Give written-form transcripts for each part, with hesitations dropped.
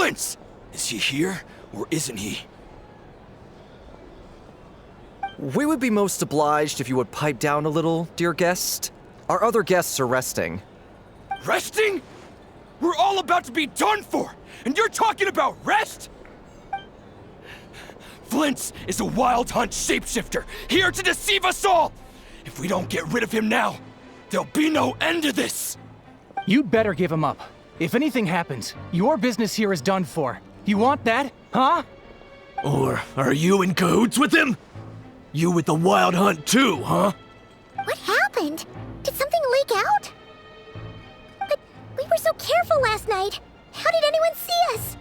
Flint's! Is he here, or isn't he? We would be most obliged if you would pipe down a little, dear guest. Our other guests are resting. Resting? We're all about to be done for, and you're talking about rest? Flint's is a wild hunt shapeshifter, here to deceive us all! If we don't get rid of him now, there'll be no end to this! You'd better give him up. If anything happens, your business here is done for. You want that, huh? Or are you in cahoots with him? You with the wild hunt too, huh? What happened? Did something leak out? But we were so careful last night. How did anyone see us?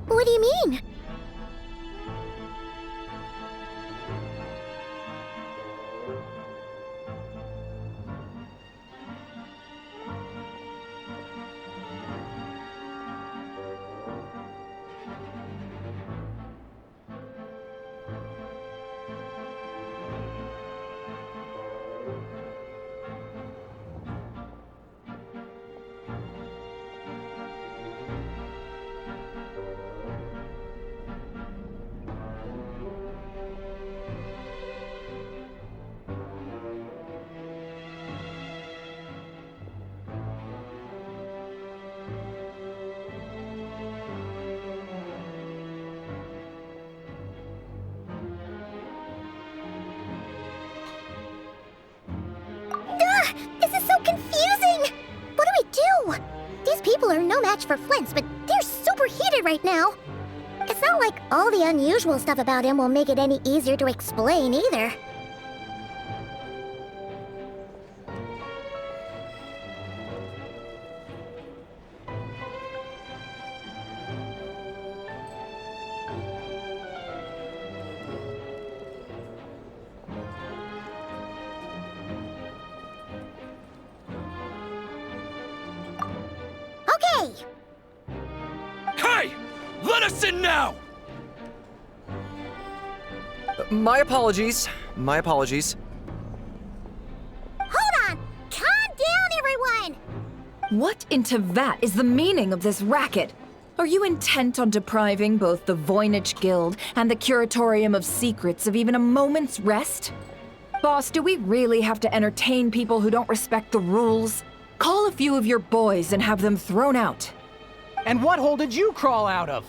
What do you mean? This is so confusing! What do we do? These people are no match for Flint's, but they're super heated right now. It's not like all the unusual stuff about him will make it any easier to explain either. Okay! Hey! Let us in now! My apologies. My apologies. Hold on! Calm down, everyone! What in Tevat is the meaning of this racket? Are you intent on depriving both the Voynich Guild and the Curatorium of Secrets of even a moment's rest? Boss, do we really have to entertain people who don't respect the rules? Call a few of your boys and have them thrown out. And what hole did you crawl out of?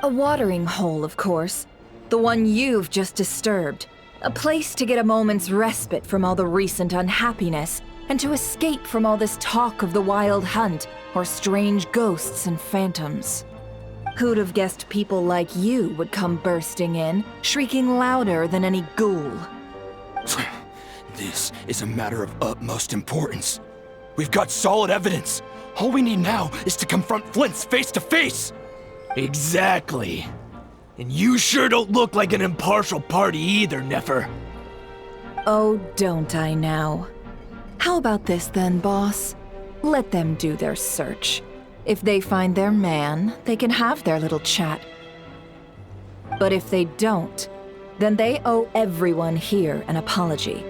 A watering hole, of course. The one you've just disturbed. A place to get a moment's respite from all the recent unhappiness, and to escape from all this talk of the wild hunt, or strange ghosts and phantoms. Who'd have guessed people like you would come bursting in, shrieking louder than any ghoul? This is a matter of utmost importance. We've got solid evidence. All we need now is to confront Flint's face to face. Exactly. And you sure don't look like an impartial party either, Nefer. Oh, don't I now? How about this then, boss? Let them do their search. If they find their man, they can have their little chat. But if they don't, then they owe everyone here an apology,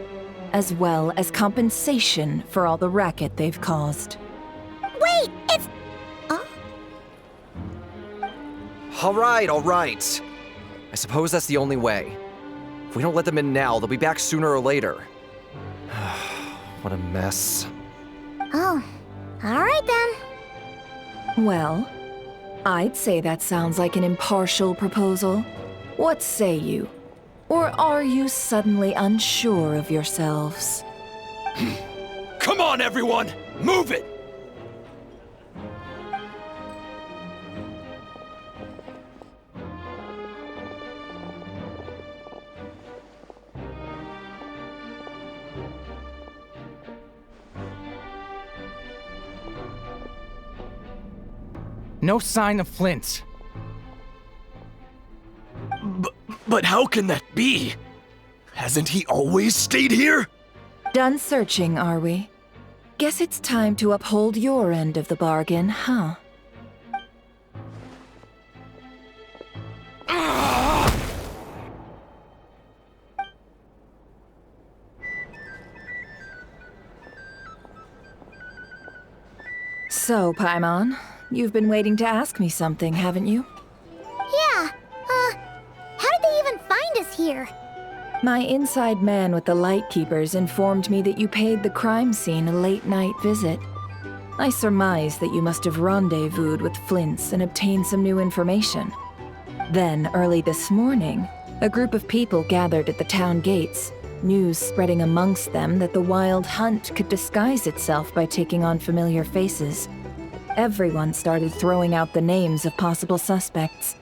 as well as compensation for all the racket they've caused. Wait, it's... All right. I suppose that's the only way. If we don't let them in now, they'll be back sooner or later. What a mess. Oh, all right then. Well, I'd say that sounds like an impartial proposal. What say you? Or are you suddenly unsure of yourselves? Come on, everyone! Move it! No sign of Flint's. But how can that be? Hasn't he always stayed here? Done searching, are we? Guess it's time to uphold your end of the bargain, huh? So, Paimon, you've been waiting to ask me something, haven't you? Yeah, how did they even find us here? My inside man with the Lightkeepers informed me that you paid the crime scene a late-night visit. I surmise that you must have rendezvoused with Flint's and obtained some new information. Then, early this morning, a group of people gathered at the town gates, news spreading amongst them that the Wild Hunt could disguise itself by taking on familiar faces. Everyone started throwing out the names of possible suspects.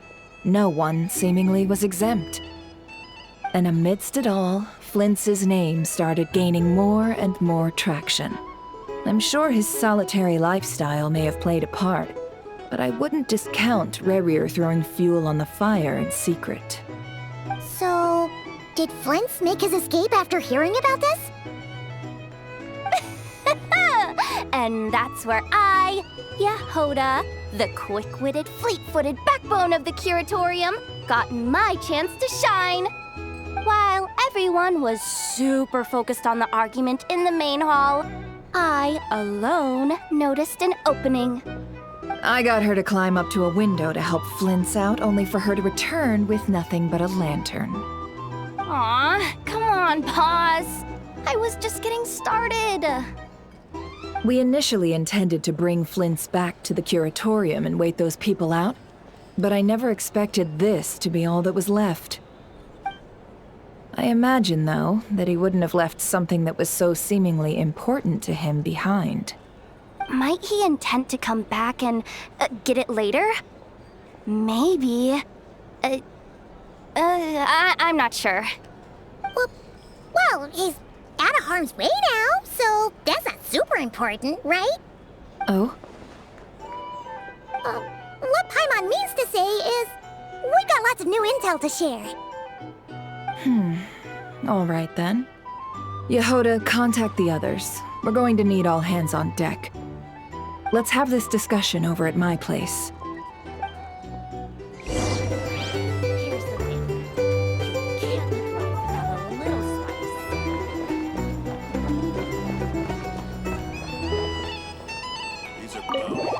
No one, seemingly, was exempt. And amidst it all, Flint's name started gaining more and more traction. I'm sure his solitary lifestyle may have played a part, but I wouldn't discount Rerir throwing fuel on the fire in secret. So, did Flint's make his escape after hearing about this? And that's where I, Yehoda, the quick-witted, fleet-footed backbone of the Curatorium, got my chance to shine. While everyone was super focused on the argument in the main hall, I alone noticed an opening. I got her to climb up to a window to help Flint's out, only for her to return with nothing but a lantern. Aw, come on, Paz. I was just getting started. We initially intended to bring Flint's back to the Curatorium and wait those people out, but I never expected this to be all that was left. I imagine, though, that he wouldn't have left something that was so seemingly important to him behind. Might he intend to come back and get it later? Maybe. I'm not sure. Well, he's out of harm's way now, so that's not super important, right? Oh? What Paimon means to say is, we got lots of new intel to share. All right then. Yehoda, contact the others. We're going to need all hands on deck. Let's have this discussion over at my place. Here's the thing. You can't eat life without a little spice. These are bones.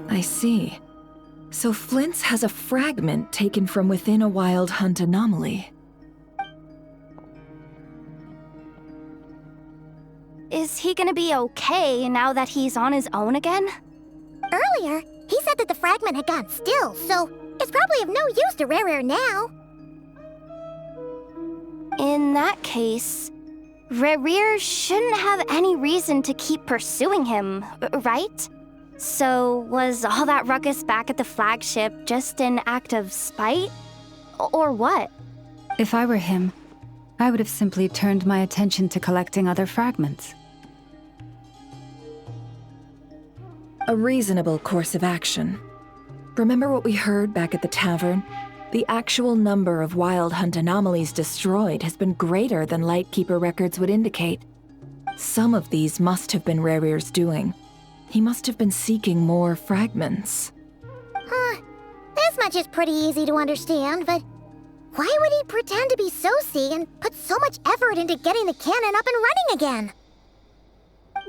I see. So Flint's has a fragment taken from within a Wild Hunt anomaly. Is he gonna be okay now that he's on his own again? Earlier, he said that the fragment had gone still, so it's probably of no use to Rerir now. In that case, Rerir shouldn't have any reason to keep pursuing him, right? So was all that ruckus back at the flagship just an act of spite? Or what? If I were him, I would have simply turned my attention to collecting other fragments. A reasonable course of action. Remember what we heard back at the tavern? The actual number of Wild Hunt anomalies destroyed has been greater than Lightkeeper records would indicate. Some of these must have been Rerir's doing. He must have been seeking more fragments. This much is pretty easy to understand, but why would he pretend to be Soci and put so much effort into getting the cannon up and running again?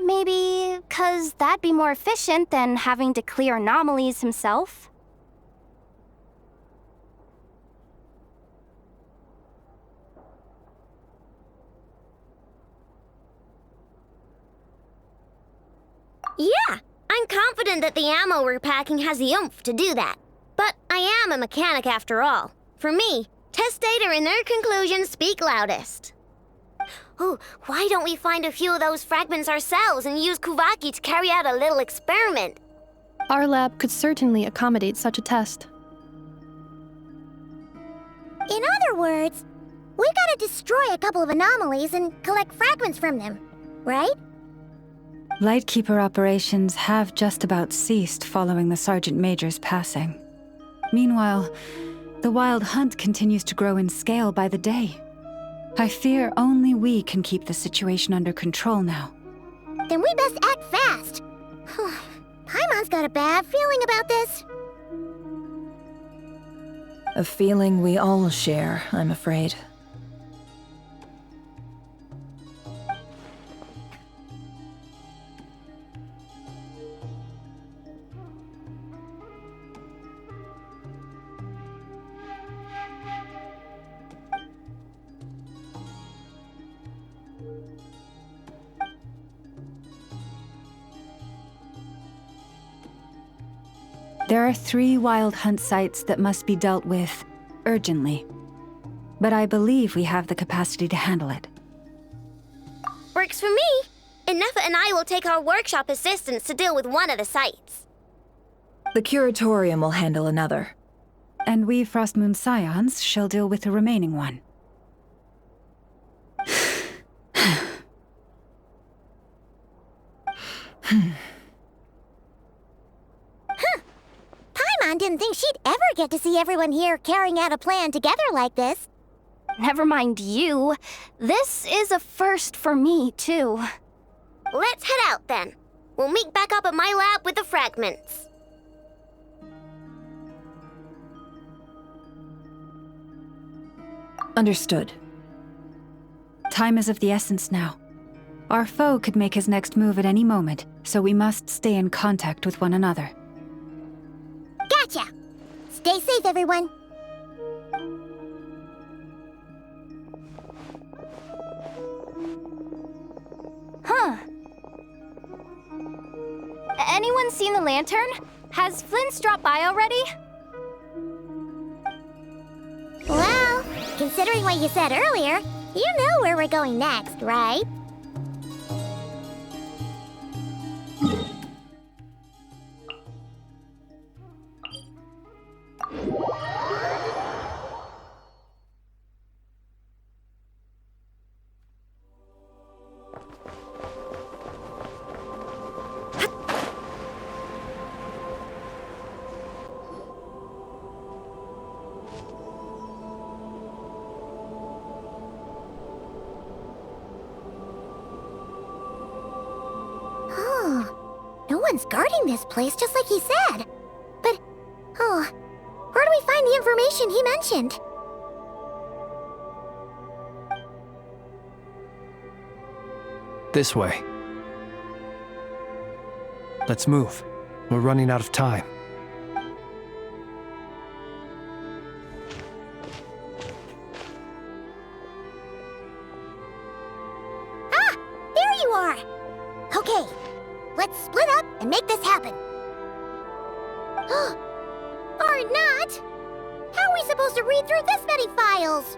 Maybe 'cause that'd be more efficient than having to clear anomalies himself? Yeah, I'm confident that the ammo we're packing has the oomph to do that. But I am a mechanic after all. For me, test data and their conclusions speak loudest. Ooh, why don't we find a few of those fragments ourselves and use Kuvaki to carry out a little experiment? Our lab could certainly accommodate such a test. In other words, We gotta destroy a couple of anomalies and collect fragments from them, right? Lightkeeper operations have just about ceased following the Sergeant Major's passing. Meanwhile, the Wild Hunt continues to grow in scale by the day. I fear only we can keep the situation under control now. Then we best act fast. Paimon's got a bad feeling about this. A feeling we all share, I'm afraid. There are 3 Wild Hunt sites that must be dealt with urgently. But I believe we have the capacity to handle it. Works for me. Ineffa and I will take our workshop assistants to deal with one of the sites. The Curatorium will handle another. And we Frostmoon Scions shall deal with the remaining one. Paimon didn't think she'd ever get to see everyone here carrying out a plan together like this. Never mind you. This is a first for me, too. Let's head out then. We'll meet back up at my lab with the fragments. Understood. Time is of the essence now. Our foe could make his next move at any moment, so we must stay in contact with one another. Gotcha! Stay safe, everyone. Huh. Anyone seen the lantern? Has Flint's dropped by already? Well, considering what you said earlier, you know where we're going next, right? No one's guarding this place, just like he said. But, where do we find the information he mentioned? This way. Let's move. We're running out of time. Ah! There you are! Okay, let's split up and make this happen. Or not! How are we supposed to read through this many files?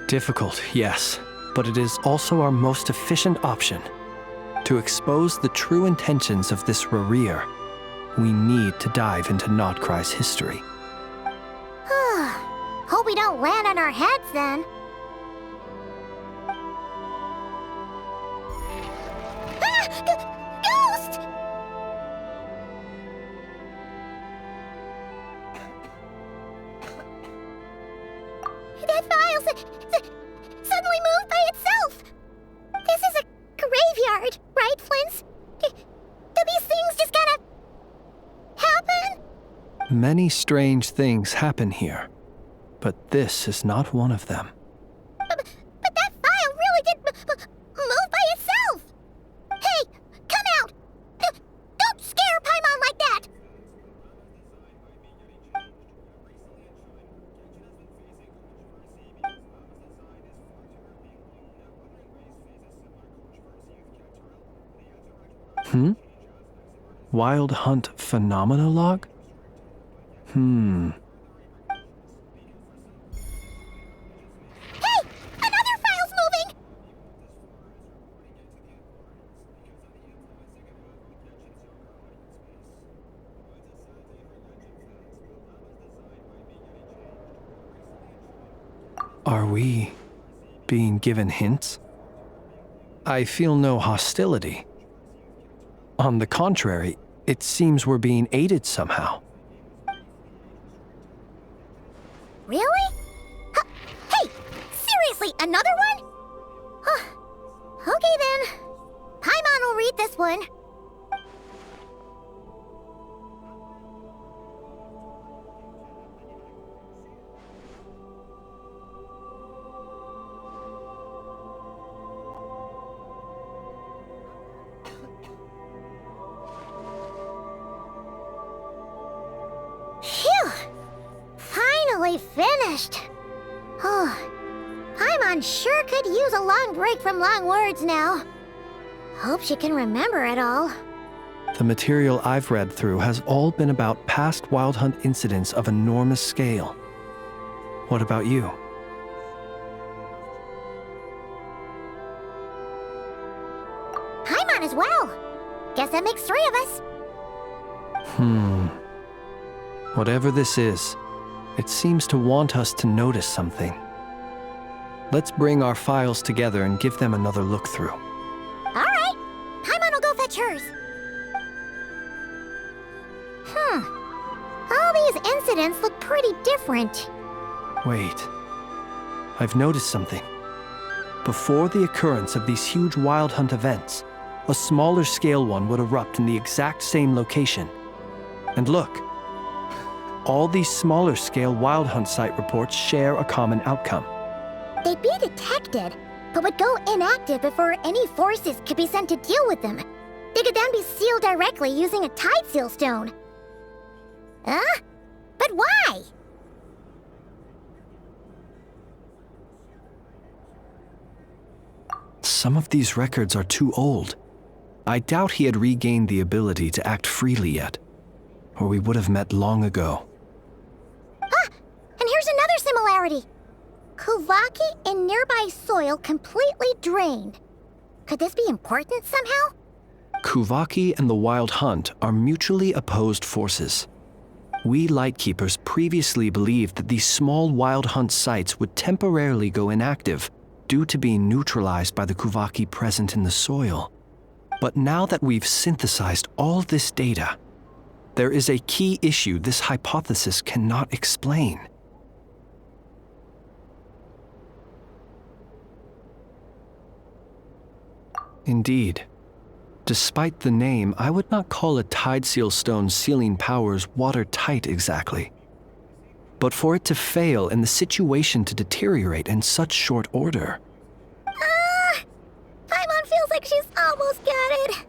Difficult, yes, but it is also our most efficient option. To expose the true intentions of this Rereer, we need to dive into Nodkrai's history. Hope we don't land on our heads then. Ghost! That file suddenly moved by itself. This is a graveyard, right, Flint? Do these things just kind of happen? Many strange things happen here, but this is not one of them. But that file really did move by itself! Hey, come out! Don't scare Paimon like that! Wild Hunt Phenomenologue? Hey! Another file's moving! Are we being given hints? I feel no hostility. On the contrary, it seems we're being aided somehow. Really? Hey! Seriously, another one? Okay then. Paimon will read this one. Phew! Finally finished. Oh, Paimon sure could use a long break from long words now. Hope she can remember it all. The material I've read through has all been about past Wild Hunt incidents of enormous scale. What about you? Paimon as well. Guess that makes 3 of us. Whatever this is, it seems to want us to notice something. Let's bring our files together and give them another look through. All right. Paimon will go fetch hers. All these incidents look pretty different. Wait. I've noticed something. Before the occurrence of these huge Wild Hunt events, a smaller scale one would erupt in the exact same location. And look, all these smaller scale Wild Hunt site reports share a common outcome. They'd be detected, but would go inactive before any forces could be sent to deal with them. They could then be sealed directly using a tide seal stone. Huh? But why? Some of these records are too old. I doubt he had regained the ability to act freely yet, or we would have met long ago. Ah! And here's another similarity. Kuvaki in nearby soil completely drained. Could this be important somehow? Kuvaki and the Wild Hunt are mutually opposed forces. We Lightkeepers previously believed that these small Wild Hunt sites would temporarily go inactive due to being neutralized by the Kuvaki present in the soil. But now that we've synthesized all this data, there is a key issue this hypothesis cannot explain. Indeed. Despite the name, I would not call a tide seal stone's sealing powers watertight exactly. But for it to fail and the situation to deteriorate in such short order. Paimon feels like she's almost got it.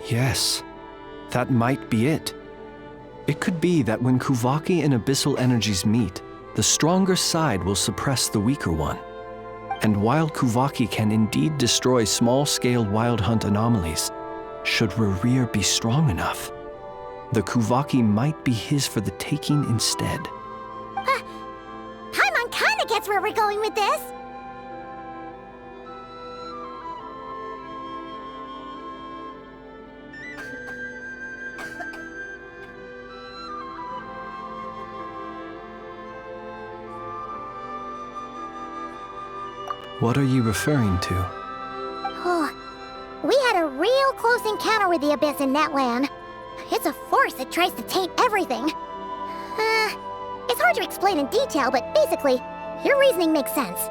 Yes, that might be it. It could be that when Kuvaki and abyssal energies meet, the stronger side will suppress the weaker one. And while Kuvaki can indeed destroy small-scale Wild Hunt anomalies, should Rerir be strong enough, the Kuvaki might be his for the taking instead. Paimon kinda gets where we're going with this. What are you referring to? Oh, we had a real close encounter with the Abyss in Netland. It's a force that tries to taint everything. It's hard to explain in detail, but basically, your reasoning makes sense.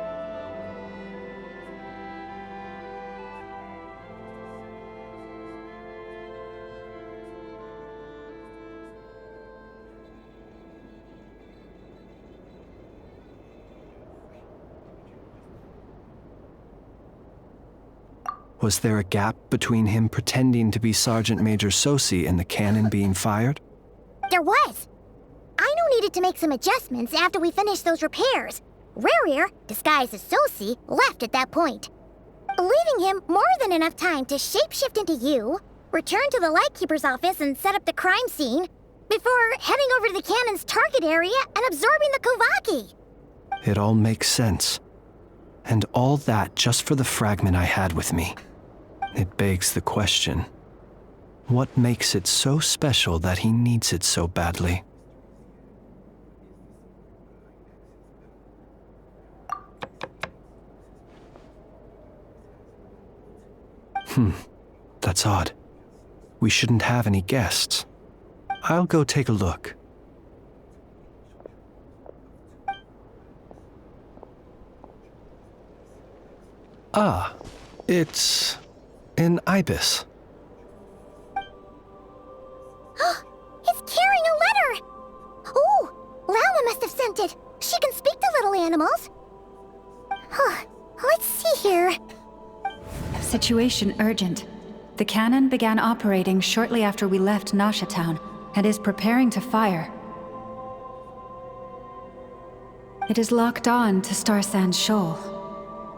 Was there a gap between him pretending to be Sergeant Major Sosi and the cannon being fired? There was. Aino needed to make some adjustments after we finished those repairs. Rerir, disguised as Sosi, left at that point, leaving him more than enough time to shapeshift into you, return to the Lightkeeper's office and set up the crime scene, before heading over to the cannon's target area and absorbing the Kovaki. It all makes sense. And all that just for the fragment I had with me. It begs the question, what makes it so special that he needs it so badly? That's odd. We shouldn't have any guests. I'll go take a look. Ah, it's an ibis. It's carrying a letter! Ooh, Lala must have sent it. She can speak to little animals. Let's see here. Situation urgent. The cannon began operating shortly after we left Nasha Town and is preparing to fire. It is locked on to Star Sand Shoal.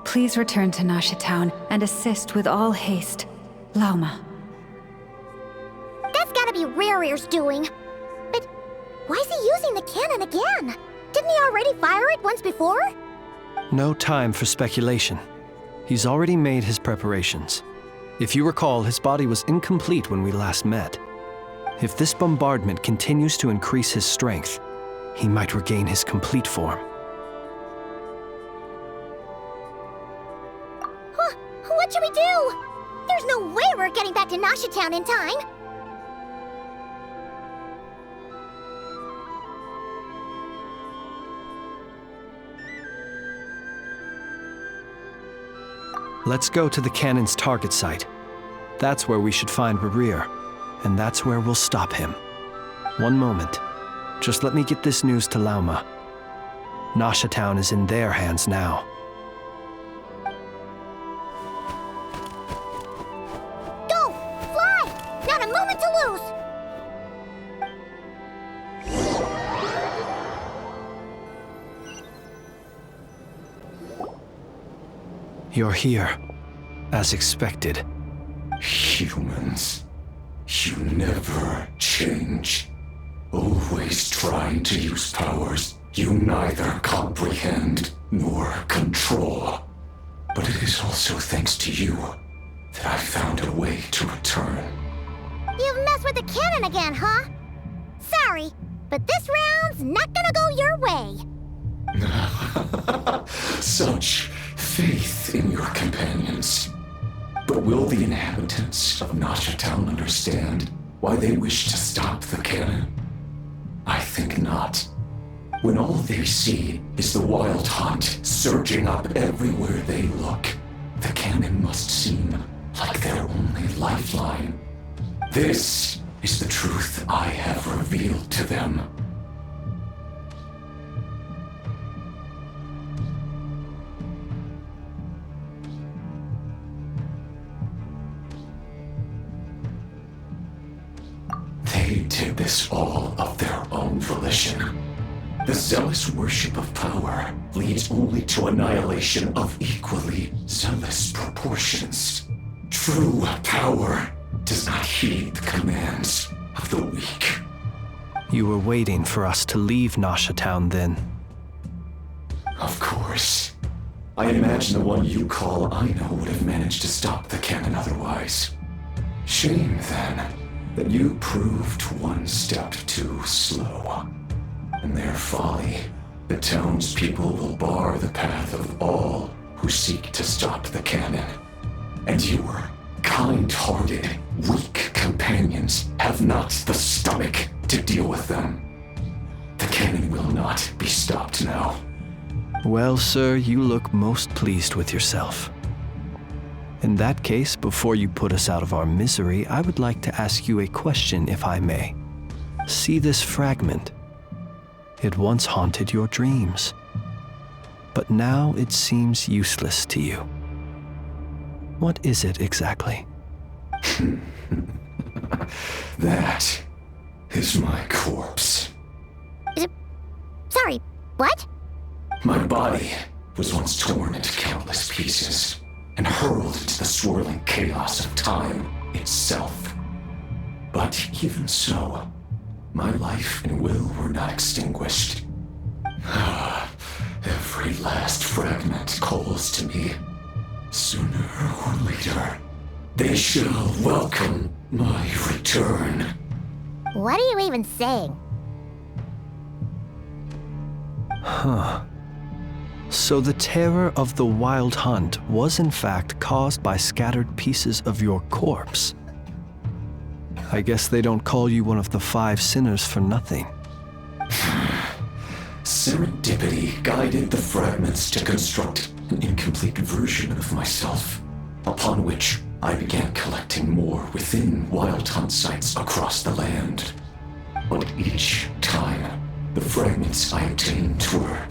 Please return to Nasha Town and assist with all haste. Lauma. That's gotta be Rerir's doing. But why is he using the cannon again? Didn't he already fire it once before? No time for speculation. He's already made his preparations. If you recall, his body was incomplete when we last met. If this bombardment continues to increase his strength, he might regain his complete form. What should we do? There's no way we're getting back to Nasha Town in time. Let's go to the cannon's target site. That's where we should find Rerir, and that's where we'll stop him. One moment. Just let me get this news to Lauma. Nasha Town is in their hands now. Go! Fly! Not a moment to lose! You're here, as expected. Humans, you never change. Always trying to use powers you neither comprehend nor control. But it is also thanks to you that I found a way to return. You've messed with the cannon again, huh? Sorry, but this round's not gonna go your way. Such faith in your companions. But will the inhabitants of Nasha Town understand why they wish to stop the cannon? I think not. When all they see is the wild hunt surging up everywhere they look, the cannon must seem like their only lifeline. This is the truth I have revealed to them. They did this all of their own volition. The zealous worship of power leads only to annihilation of equally zealous proportions. True power does not heed the commands of the weak. You were waiting for us to leave Nasha Town then. Of course. I imagine the one you call Aino would have managed to stop the cannon otherwise. Shame, then, that you proved one step too slow. In their folly, the townspeople will bar the path of all who seek to stop the cannon. And your kind-hearted, weak companions have not the stomach to deal with them. The cannon will not be stopped now. Well, sir, you look most pleased with yourself. In that case, before you put us out of our misery, I would like to ask you a question, if I may. See this fragment? It once haunted your dreams, but now it seems useless to you. What is it exactly? That is my corpse. Sorry, what? My body was once torn into countless pieces and hurled into the swirling chaos of time itself. But even so, my life and will were not extinguished. Every last fragment calls to me. Sooner or later, they shall welcome my return. What are you even saying? Huh. So the terror of the Wild Hunt was in fact caused by scattered pieces of your corpse. I guess they don't call you one of the 5 sinners for nothing. Serendipity guided the fragments to construct an incomplete version of myself, upon which I began collecting more within Wild Hunt sites across the land. But each time, the fragments I obtained were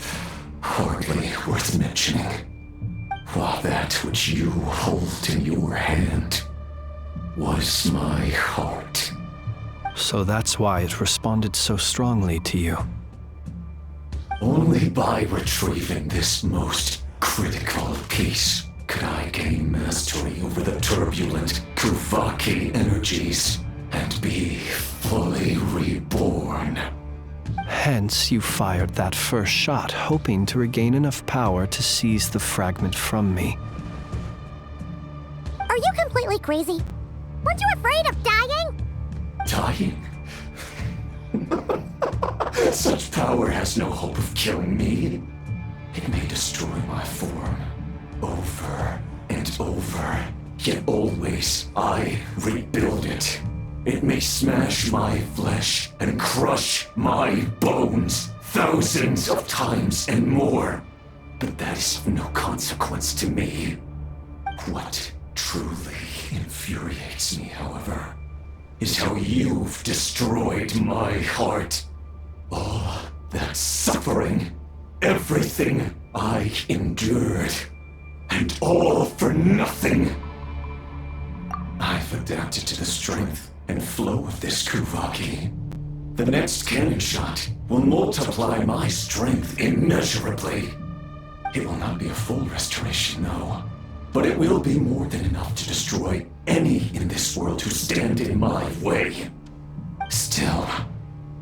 hardly worth mentioning, while that which you hold in your hand was my heart. So that's why it responded so strongly to you. Only by retrieving this most critical piece could I gain mastery over the turbulent Kuvaki energies and be fully reborn. Hence, you fired that first shot, hoping to regain enough power to seize the fragment from me. Are you completely crazy? Weren't you afraid of dying? Dying? Such power has no hope of killing me. It may destroy my form over and over, yet always I rebuild it. It may smash my flesh and crush my bones thousands of times and more, but that is of no consequence to me. What truly infuriates me, however, is how you've destroyed my heart. All that suffering, everything I endured, and all for nothing. I've adapted to the strength and flow of this Kuvaki. The next cannon shot will multiply my strength immeasurably. It will not be a full restoration, no, but it will be more than enough to destroy any in this world who stand in my way. Still,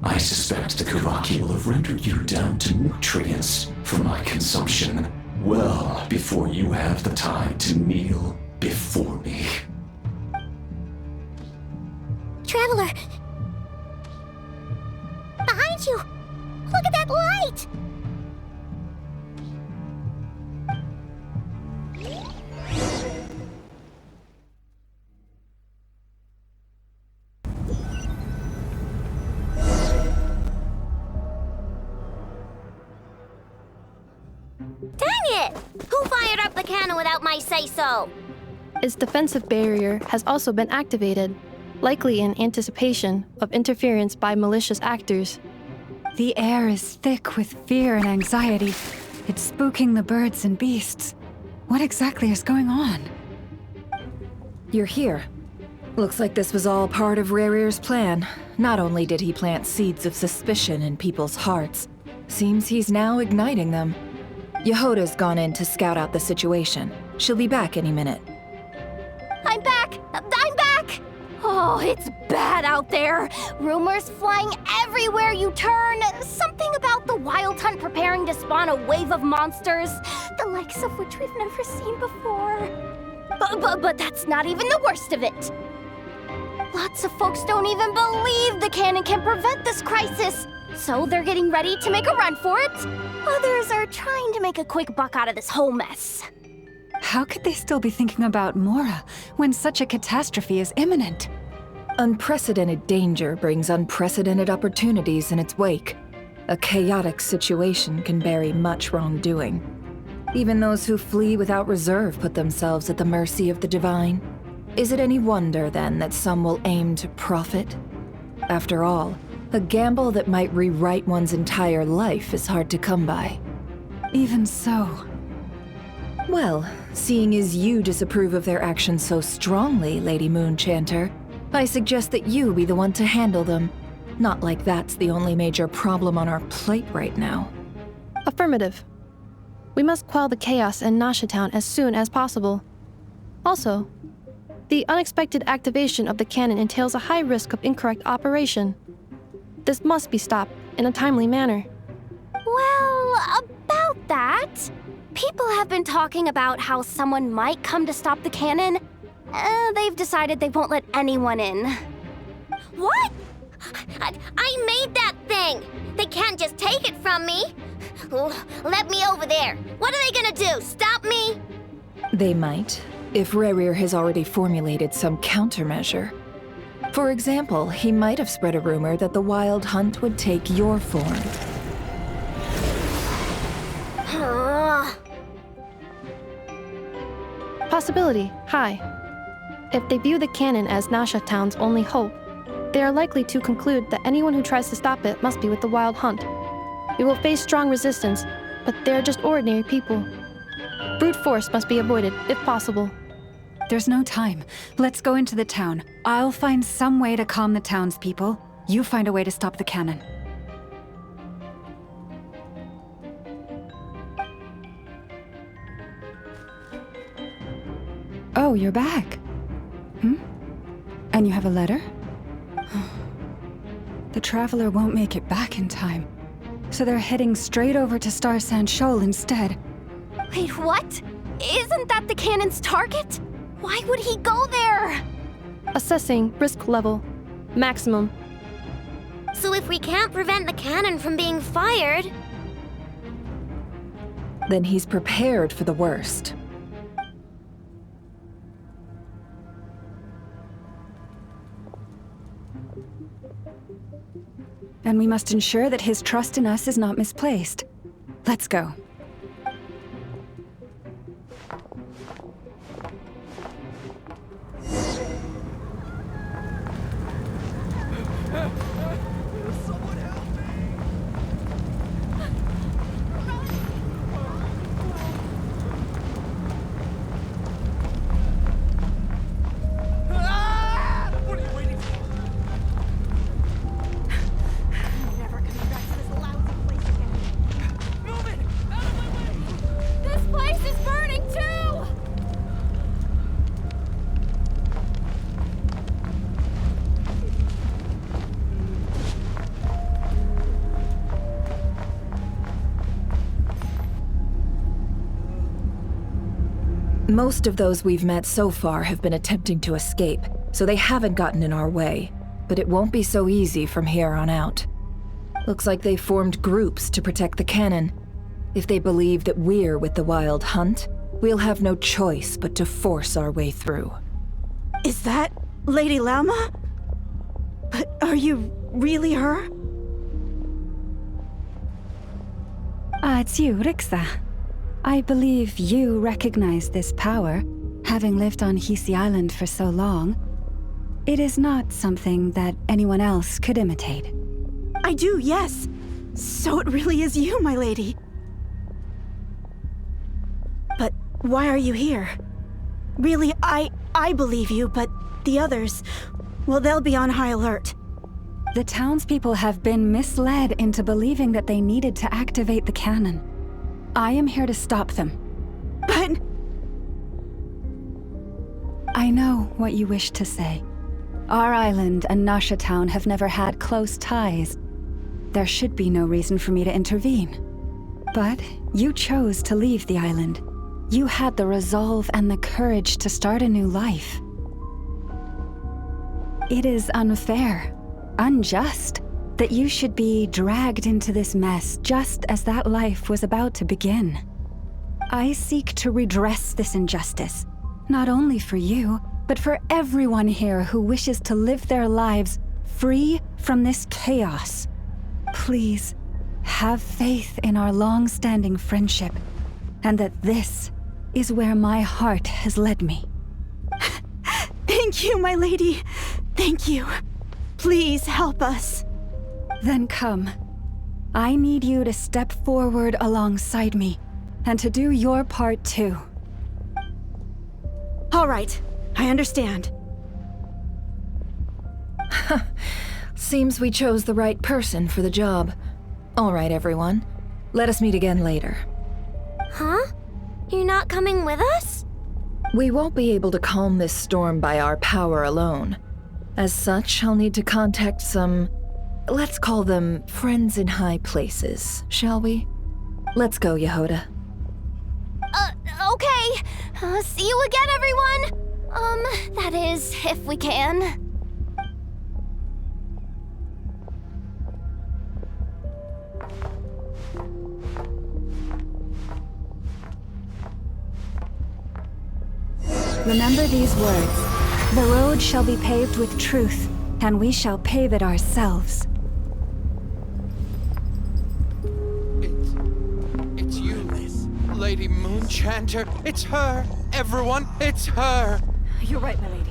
I suspect the Kuvaki will have rendered you down to nutrients for my consumption well before you have the time to kneel before me. Traveler! Behind you! Look at that light! Dang it! Who fired up the cannon without my say-so? Its defensive barrier has also been activated, likely in anticipation of interference by malicious actors. The air is thick with fear and anxiety. It's spooking the birds and beasts. What exactly is going on? You're here. Looks like this was all part of Rarir's plan. Not only did he plant seeds of suspicion in people's hearts, seems he's now igniting them. Yehoda's gone in to scout out the situation. She'll be back any minute. I'm back! I'm back! Oh, it's bad out there. Rumors flying everywhere you turn. Something about the Wild Hunt preparing to spawn a wave of monsters, the likes of which we've never seen before. But that's not even the worst of it. Lots of folks don't even believe the cannon can prevent this crisis, so they're getting ready to make a run for it. Others are trying to make a quick buck out of this whole mess. How could they still be thinking about Mora when such a catastrophe is imminent? Unprecedented danger brings unprecedented opportunities in its wake. A chaotic situation can bury much wrongdoing. Even those who flee without reserve put themselves at the mercy of the divine. Is it any wonder, then, that some will aim to profit? After all, a gamble that might rewrite one's entire life is hard to come by. Even so. Well, seeing as you disapprove of their actions so strongly, Lady Moonchanter, I suggest that you be the one to handle them. Not like that's the only major problem on our plate right now. Affirmative. We must quell the chaos in Nasha Town as soon as possible. Also, the unexpected activation of the cannon entails a high risk of incorrect operation. This must be stopped in a timely manner. Well, about that, people have been talking about how someone might come to stop the cannon. They've decided they won't let anyone in. What? I made that thing! They can't just take it from me! Let me over there! What are they gonna do? Stop me? They might, if Rerir has already formulated some countermeasure. For example, he might have spread a rumor that the Wild Hunt would take your form. Possibility high. If they view the cannon as Nasha Town's only hope, they are likely to conclude that anyone who tries to stop it must be with the Wild Hunt. We will face strong resistance, but they are just ordinary people. Brute force must be avoided, if possible. There's no time. Let's go into the town. I'll find some way to calm the townspeople. You find a way to stop the cannon. Oh, you're back. And you have a letter? The Traveler won't make it back in time. So they're heading straight over to Star Sand Shoal instead. Wait, what? Isn't that the cannon's target? Why would he go there? Assessing risk level. Maximum. So if we can't prevent the cannon from being fired... Then he's prepared for the worst. And we must ensure that his trust in us is not misplaced. Let's go. Most of those we've met so far have been attempting to escape, so they haven't gotten in our way. But it won't be so easy from here on out. Looks like they formed groups to protect the cannon. If they believe that we're with the Wild Hunt, we'll have no choice but to force our way through. Is that Lady Lama? But are you really her? It's you, Rixa. I believe you recognize this power, having lived on Hisi Island for so long. It is not something that anyone else could imitate. I do, yes. So it really is you, my lady. But why are you here? Really, I believe you, but the others, well, they'll be on high alert. The townspeople have been misled into believing that they needed to activate the cannon. I am here to stop them. But... I know what you wish to say. Our island and Nasha Town have never had close ties. There should be no reason for me to intervene. But you chose to leave the island. You had the resolve and the courage to start a new life. It is unfair, unjust, that you should be dragged into this mess just as that life was about to begin. I seek to redress this injustice, not only for you, but for everyone here who wishes to live their lives free from this chaos. Please, have faith in our long-standing friendship, and that this is where my heart has led me. Thank you, my lady. Thank you. Please help us. Then come. I need you to step forward alongside me, and to do your part too. All right, I understand. Seems we chose the right person for the job. All right, everyone. Let us meet again later. Huh? You're not coming with us? We won't be able to calm this storm by our power alone. As such, I'll need to contact some... let's call them friends in high places, shall we? Let's go, Yehoda. Okay. See you again, everyone! That is, if we can. Remember these words. The road shall be paved with truth, and we shall pave it ourselves. It's you, Lady Moonchanter. It's her. Everyone, it's her. You're right, my lady.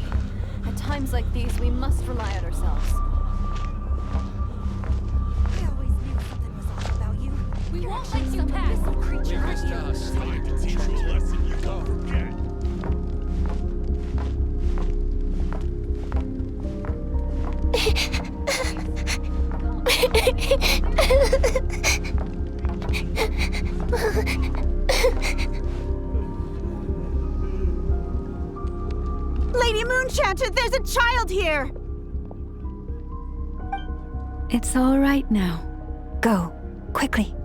At times like these, we must rely on ourselves. I always knew something was off about you. We won't let you pass, creature. Time to teach you a lesson you won't forget. Lady Moonchanter, there's a child here! It's all right now. Go, quickly.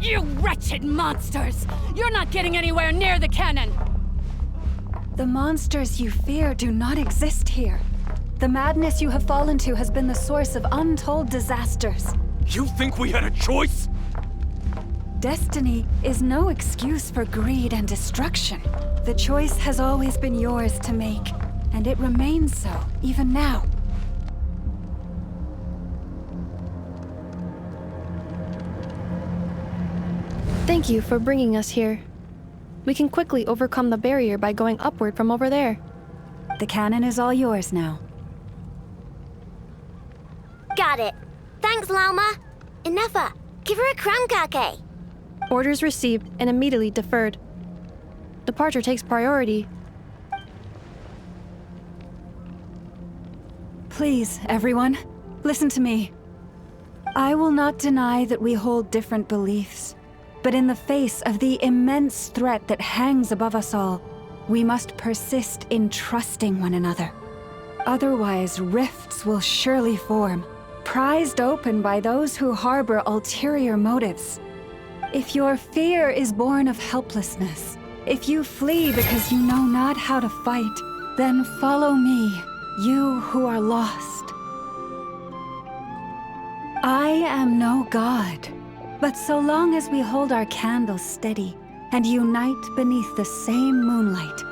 You wretched monsters! You're not getting anywhere near the cannon! The monsters you fear do not exist here. The madness you have fallen to has been the source of untold disasters. You think we had a choice? Destiny is no excuse for greed and destruction. The choice has always been yours to make, and it remains so, even now. Thank you for bringing us here. We can quickly overcome the barrier by going upward from over there. The cannon is all yours now. Got it. Thanks, Lauma. Inefa, give her a cramkake. Orders received and immediately deferred. Departure takes priority. Please, everyone, listen to me. I will not deny that we hold different beliefs. But in the face of the immense threat that hangs above us all, we must persist in trusting one another. Otherwise, rifts will surely form, prized open by those who harbor ulterior motives. If your fear is born of helplessness, if you flee because you know not how to fight, then follow me, you who are lost. I am no god. But so long as we hold our candles steady and unite beneath the same moonlight,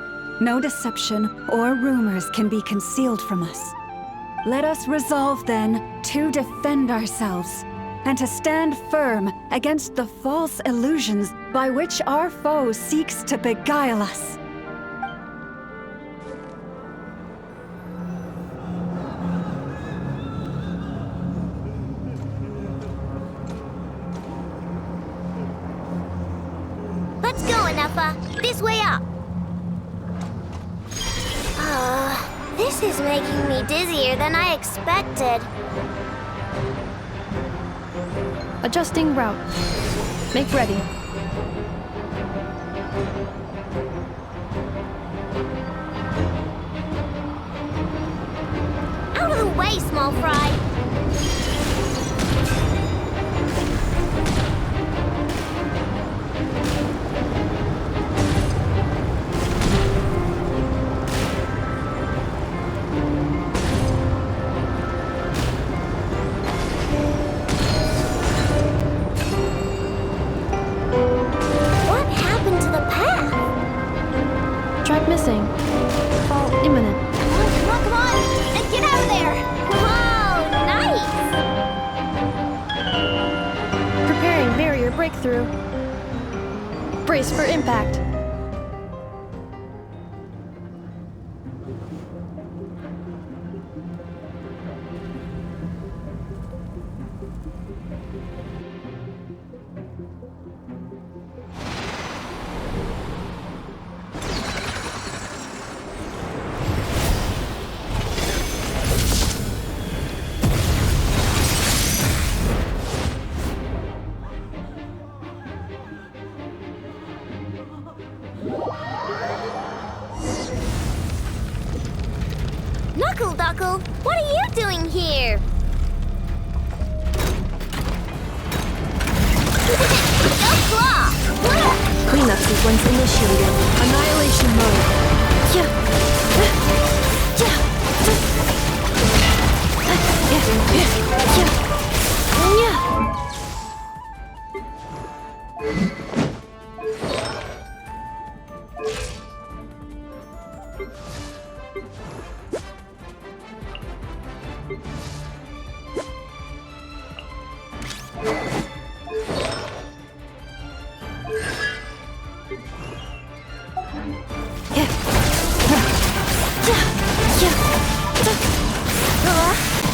no deception or rumors can be concealed from us. Let us resolve then to defend ourselves and to stand firm against the false illusions by which our foe seeks to beguile us. Let's go, Inefa. This way up. This is making me dizzier than I expected. Adjusting route. Make ready. Out of the way, small fry. Track missing. Fall imminent. Come on! And get out of there! Whoa, nice! Preparing barrier breakthrough. Brace for impact. Knuckle, what are you doing here? Go claw! Cleanup sequence initiated. Annihilation mode.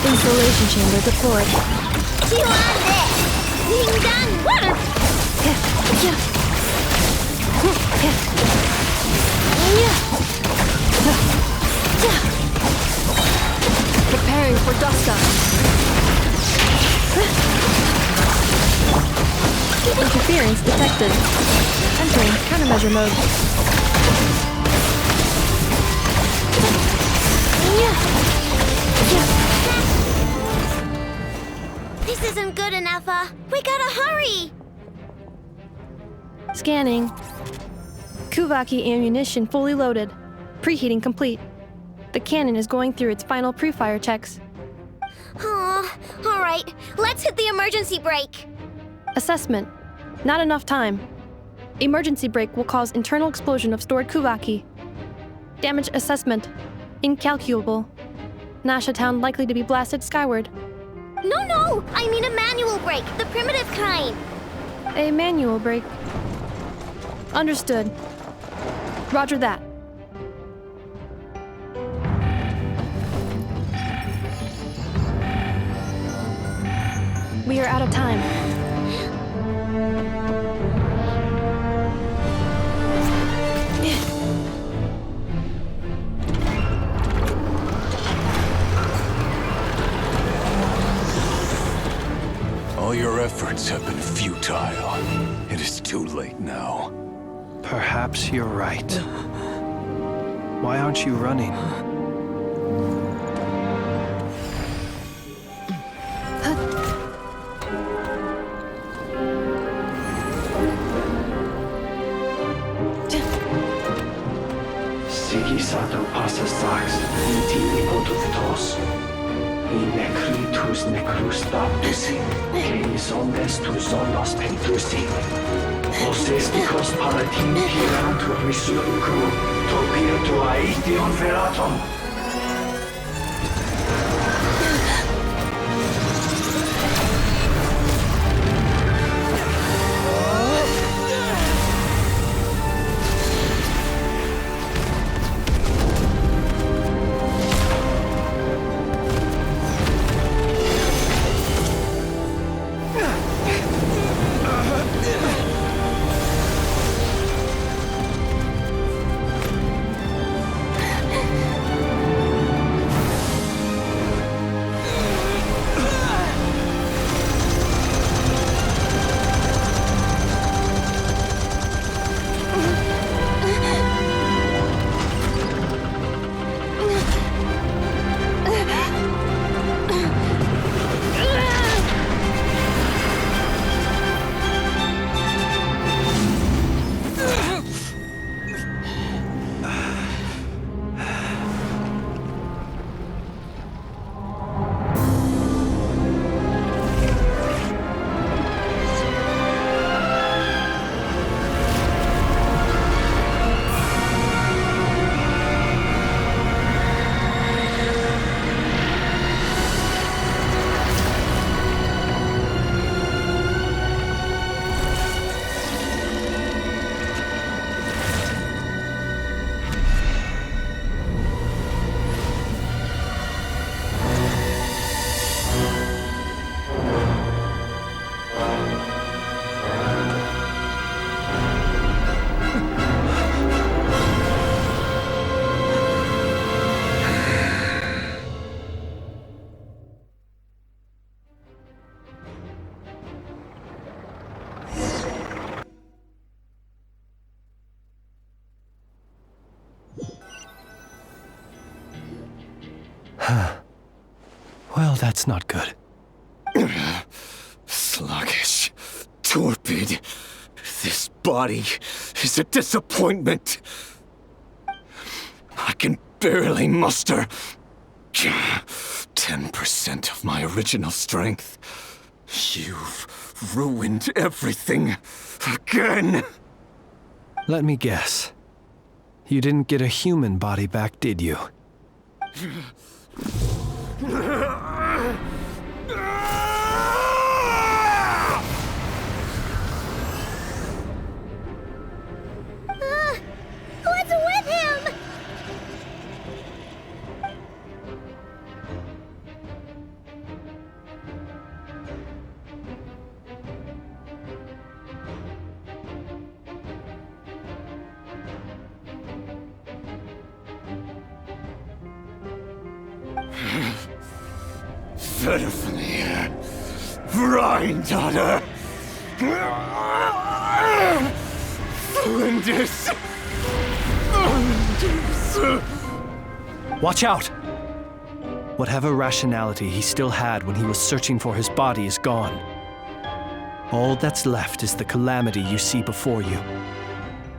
Installation chamber deployed. You on this! Being done! Water! Preparing for dust up. Interference detected. Entering countermeasure mode. This isn't good enough, we gotta hurry! Scanning. Kuvaki ammunition fully loaded. Preheating complete. The cannon is going through its final pre-fire checks. Oh, alright, let's hit the emergency brake. Assessment. Not enough time. Emergency brake will cause internal explosion of stored Kuvaki. Damage assessment. Incalculable. Nasha Town likely to be blasted skyward. No, I mean a manual brake, the primitive kind. A manual brake. Understood. Roger that. We are out of time. All your efforts have been futile. It is too late now. Perhaps you're right. Why aren't you running? Sigisato passa sax, intimi potutos. In necritus necrus baptisi, canis omnes tu solos pentusi. Osesticos palatin pirantur resurcu, topir aetion feratum. Well, that's not good. Sluggish. Torpid. This body is a disappointment. I can barely muster 10% of my original strength. You've ruined everything again. Let me guess. You didn't get a human body back, did you? What's with him? Verfnir. Rheindotter. Flinders. Watch out! Whatever rationality he still had when he was searching for his body is gone. All that's left is the calamity you see before you.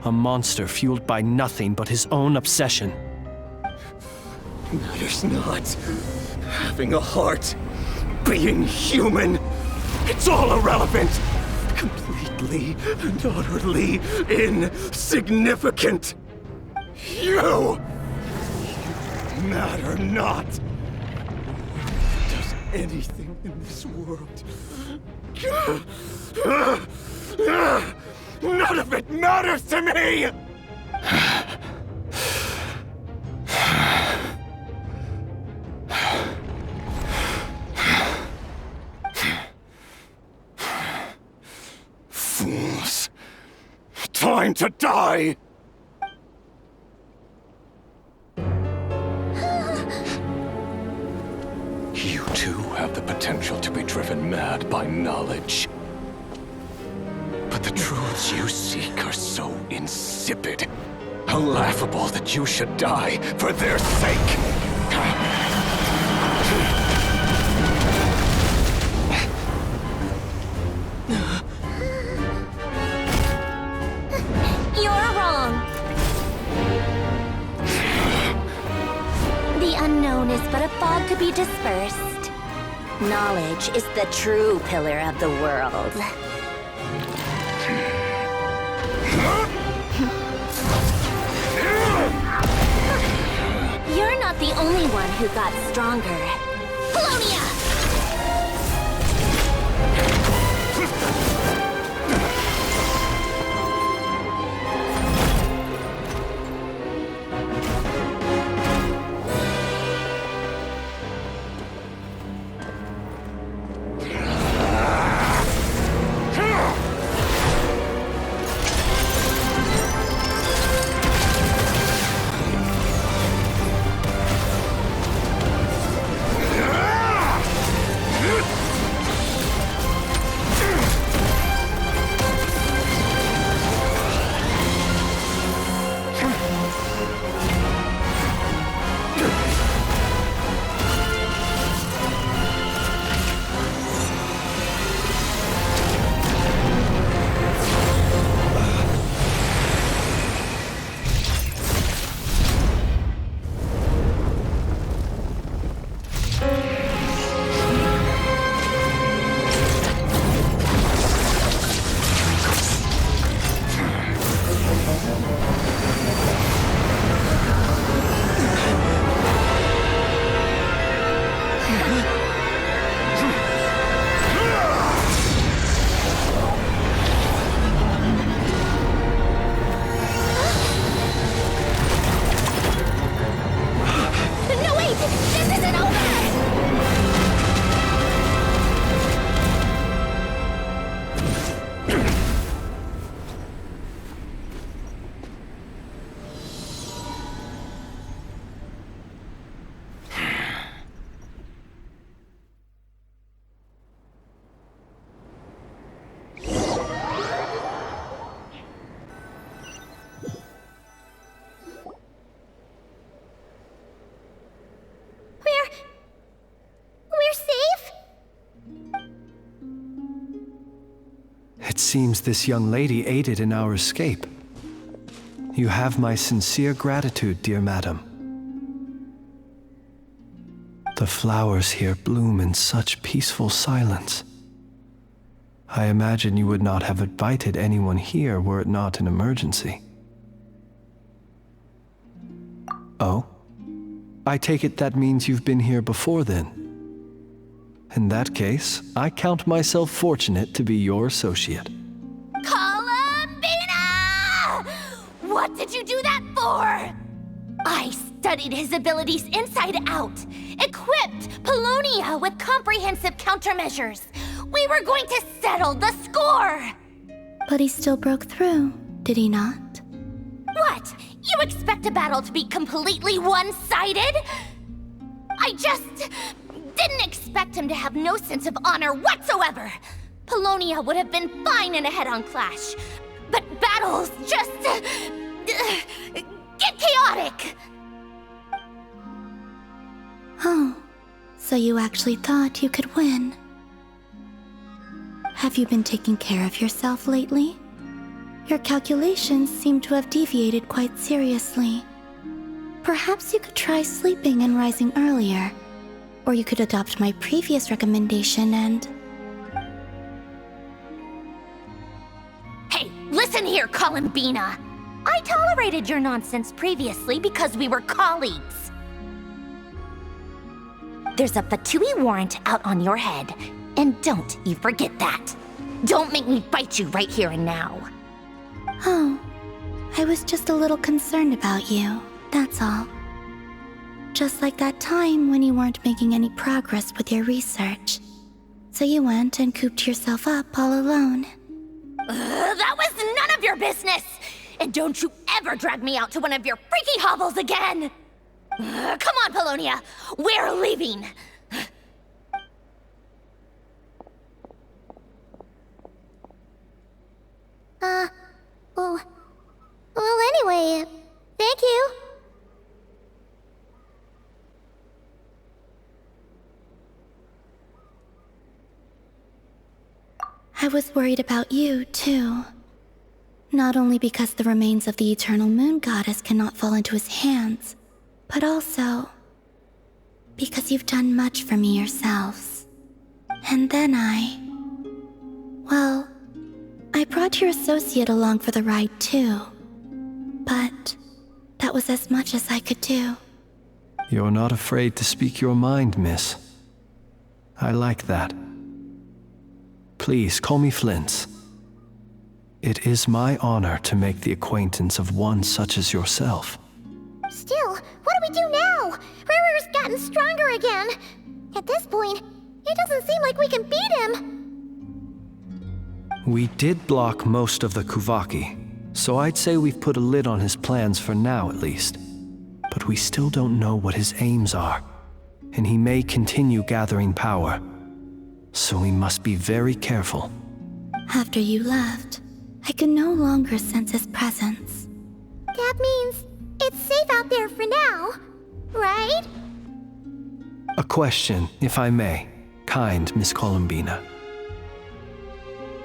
A monster fueled by nothing but his own obsession. Matters not. Having a heart. Being human. It's all irrelevant. Completely and utterly insignificant. You matter not. Does anything in this world. None of it matters to me! Fools. Time to die! You too have the potential to be driven mad by knowledge. But the truths you seek are so insipid, how laughable that you should die for their sake. You're wrong. The unknown is but a fog to be dispersed. Knowledge is the true pillar of the world. You're not the only one who got stronger. Polonia! It seems this young lady aided in our escape. You have my sincere gratitude, dear madam. The flowers here bloom in such peaceful silence. I imagine you would not have invited anyone here were it not an emergency. Oh? I take it that means you've been here before then. In that case, I count myself fortunate to be your associate. Columbina! What did you do that for? I studied his abilities inside out, equipped Polonia with comprehensive countermeasures. We were going to settle the score! But he still broke through, did he not? What? You expect a battle to be completely one-sided? I just didn't expect him to have no sense of honor whatsoever. Polonia would have been fine in a head-on clash, but battles just get chaotic. Oh, so you actually thought you could win. Have you been taking care of yourself lately? Your calculations seem to have deviated quite seriously. Perhaps you could try sleeping and rising earlier. Or you could adopt my previous recommendation and... Hey, listen here, Columbina! I tolerated your nonsense previously because we were colleagues. There's a Fatui warrant out on your head, and don't you forget that. Don't make me fight you right here and now. Oh, I was just a little concerned about you, that's all. Just like that time when you weren't making any progress with your research. So you went and cooped yourself up all alone. That was none of your business! And don't you ever drag me out to one of your freaky hovels again! Come on, Polonia! We're leaving! Well, anyway, thank you. I was worried about you, too. Not only because the remains of the eternal moon goddess cannot fall into his hands, but also because you've done much for me yourselves. And then well, I brought your associate along for the ride, too. But that was as much as I could do. You're not afraid to speak your mind, miss. I like that. Please call me Flint's. It is my honor to make the acquaintance of one such as yourself. Still, what do we do now? Riri's gotten stronger again. At this point, it doesn't seem like we can beat him. We did block most of the Kuvaki, so I'd say we've put a lid on his plans for now at least. But we still don't know what his aims are, and he may continue gathering power. So we must be very careful. After you left, I could no longer sense his presence. That means it's safe out there for now, right? A question, if I may, kind Miss Columbina.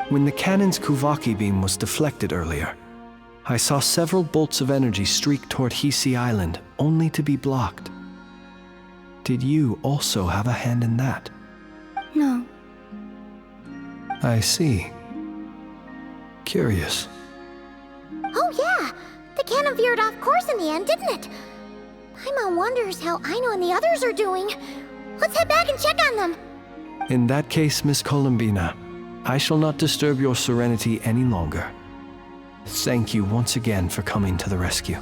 When the cannon's Kuvaki beam was deflected earlier, I saw several bolts of energy streak toward Hisi Island, only to be blocked. Did you also have a hand in that? No. I see. Curious. Oh yeah, the cannon veered off course in the end, didn't it? Paimon wonders how Aino and the others are doing. Let's head back and check on them. In that case, Miss Columbina, I shall not disturb your serenity any longer. Thank you once again for coming to the rescue.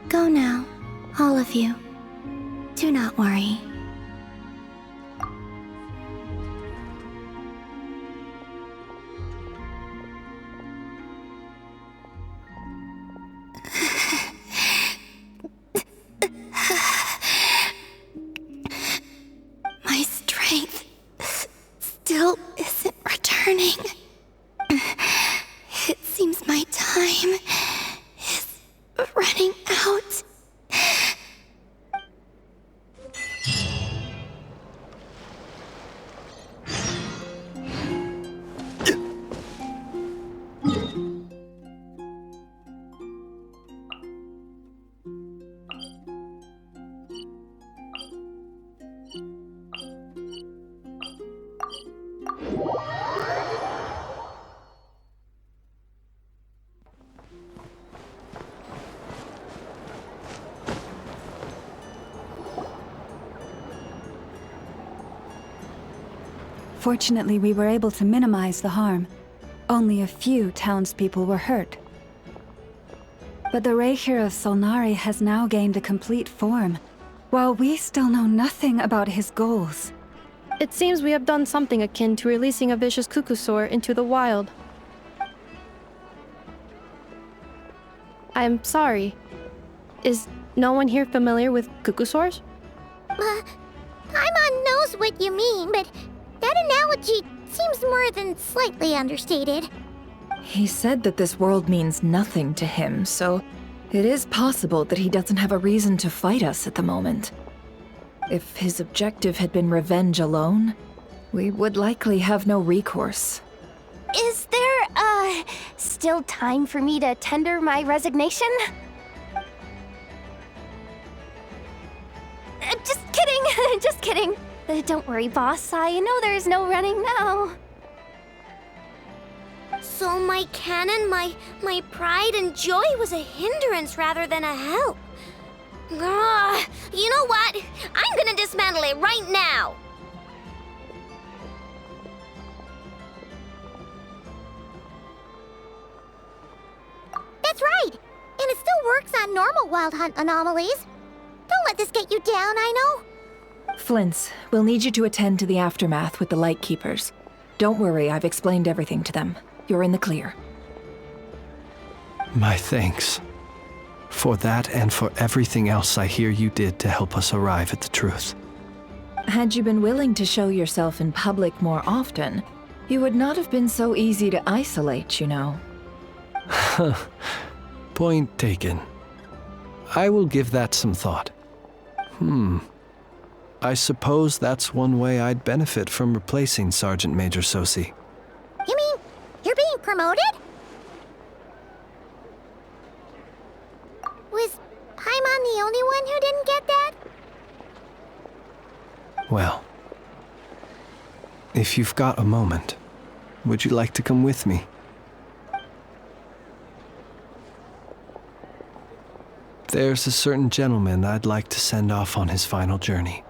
Go now, all of you. Do not worry. My strength still isn't returning. It seems my time is running out. Fortunately, we were able to minimize the harm. Only a few townspeople were hurt. But the Reikir of Solnari has now gained a complete form, while we still know nothing about his goals. It seems we have done something akin to releasing a vicious Kukusaur into the wild. I'm sorry. Is no one here familiar with Kukusaurs? Paimon knows what you mean, but that analogy seems more than slightly understated. He said that this world means nothing to him, so it is possible that he doesn't have a reason to fight us at the moment. If his objective had been revenge alone, we would likely have no recourse. Is there, still time for me to tender my resignation? Just kidding, just kidding. Don't worry, boss. I know there's no running now. So my cannon, my pride and joy was a hindrance rather than a help. Ugh, you know what? I'm gonna dismantle it right now. That's right! And it still works on normal Wild Hunt anomalies. Don't let this get you down, I know. Flints, we'll need you to attend to the aftermath with the Lightkeepers. Don't worry, I've explained everything to them. You're in the clear. My thanks. For that and for everything else I hear you did to help us arrive at the truth. Had you been willing to show yourself in public more often, you would not have been so easy to isolate, you know. Point taken. I will give that some thought. I suppose that's one way I'd benefit from replacing Sergeant Major Sosi. You mean you're being promoted? Was Paimon the only one who didn't get that? Well, if you've got a moment, would you like to come with me? There's a certain gentleman I'd like to send off on his final journey.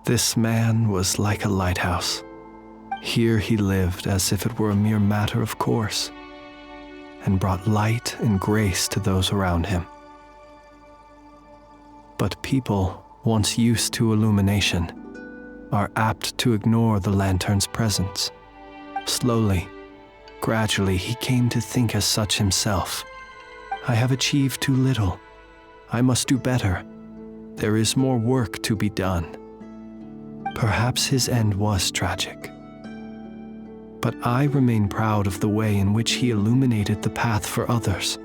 This man was like a lighthouse. Here he lived as if it were a mere matter of course, and brought light and grace to those around him. But people, once used to illumination, are apt to ignore the lantern's presence. Slowly, gradually, he came to think as such himself. I have achieved too little. I must do better. There is more work to be done. Perhaps his end was tragic. But I remain proud of the way in which he illuminated the path for others.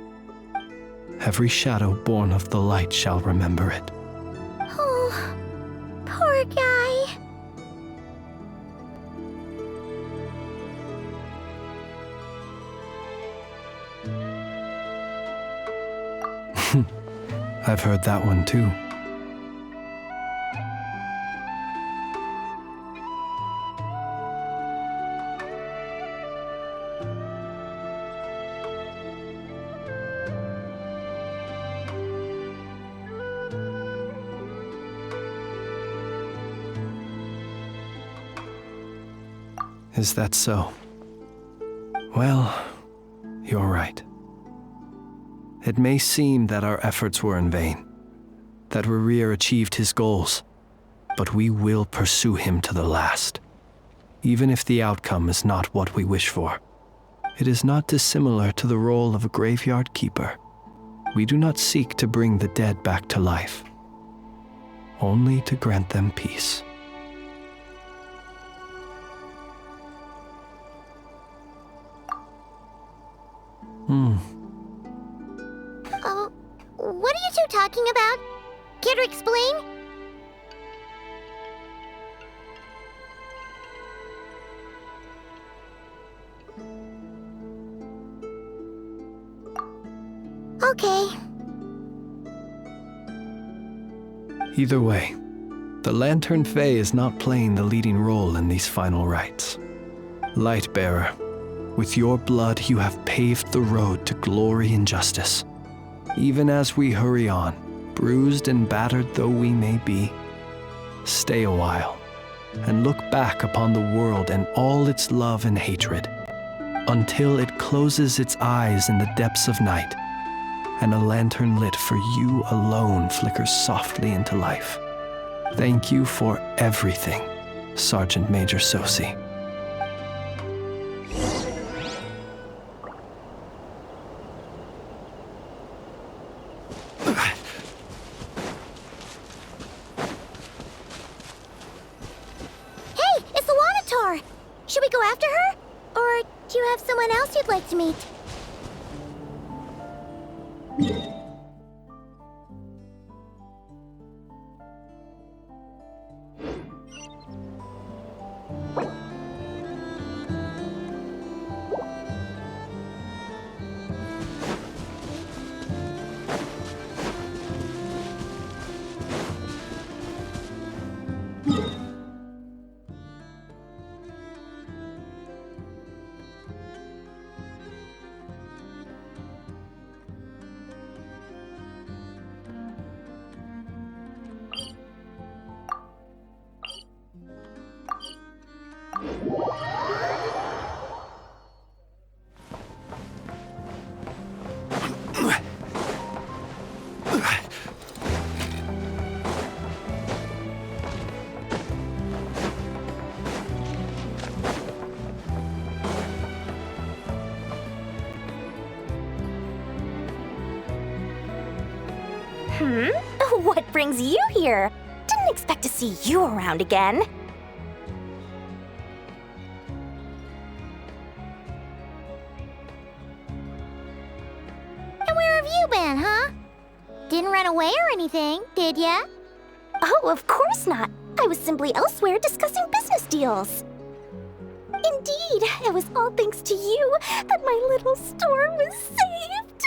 Every shadow born of the light shall remember it. Oh, poor guy. I've heard that one too. Is that so? Well, you're right. It may seem that our efforts were in vain, that Rerir achieved his goals, but we will pursue him to the last, even if the outcome is not what we wish for. It is not dissimilar to the role of a graveyard keeper. We do not seek to bring the dead back to life, only to grant them peace. What are you two talking about? Care to explain? Okay. Either way, The Lantern Fae is not playing the leading role in these final rites. Lightbearer, with your blood you have paved the road to glory and justice. Even as we hurry on, bruised and battered though we may be, stay a while and look back upon the world and all its love and hatred, until it closes its eyes in the depths of night, and a lantern lit for you alone flickers softly into life. Thank you for everything, Sergeant Major Sosi. Should we go after her? Or do you have someone else you'd like to meet? What brings you here? Didn't expect to see you around again. And where have you been, huh? Didn't run away or anything, did ya? Oh, of course not. I was simply elsewhere discussing business deals. Indeed, it was all thanks to you that my little store was saved.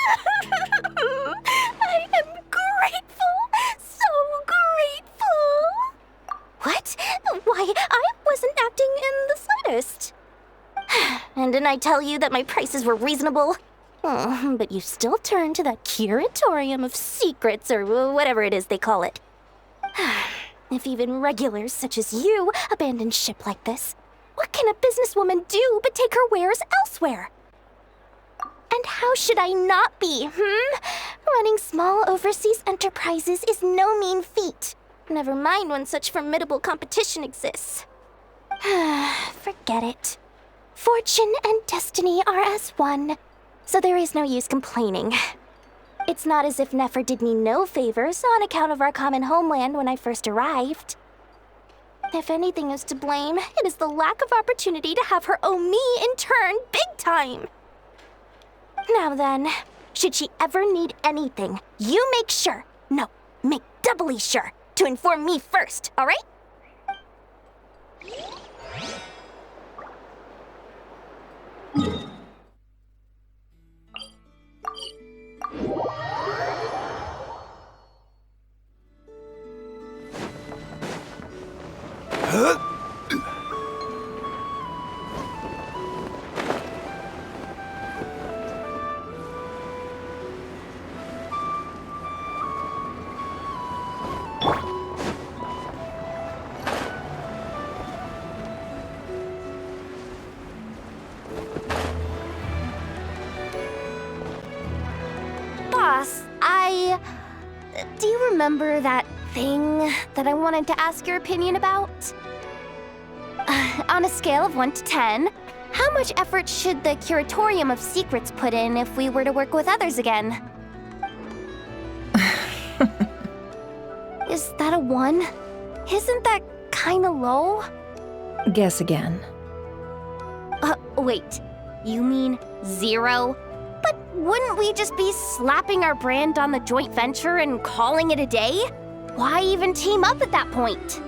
I am grateful, so grateful. What? Why, I wasn't acting in the slightest. And didn't I tell you that my prices were reasonable? Oh, but you still turn to that curatorium of secrets, or whatever it is they call it. If even regulars such as you abandon ship like this, what can a businesswoman do but take her wares elsewhere? And how should I not be, Running small overseas enterprises is no mean feat. Never mind when such formidable competition exists. Forget it. Fortune and destiny are as one, so there is no use complaining. It's not as if Nefer did me no favors on account of our common homeland when I first arrived. If anything is to blame, it is the lack of opportunity to have her owe me in turn big time. Now then, should she ever need anything, you make sure, no, make doubly sure, to inform me first, all right? Boss, do you remember that thing that I wanted to ask your opinion about? On a scale of 1 to 10, how much effort should the Curatorium of Secrets put in if we were to work with others again? Is that a 1? Isn't that kinda low? Guess again. Wait, you mean 0? But wouldn't we just be slapping our brand on the joint venture and calling it a day? Why even team up at that point?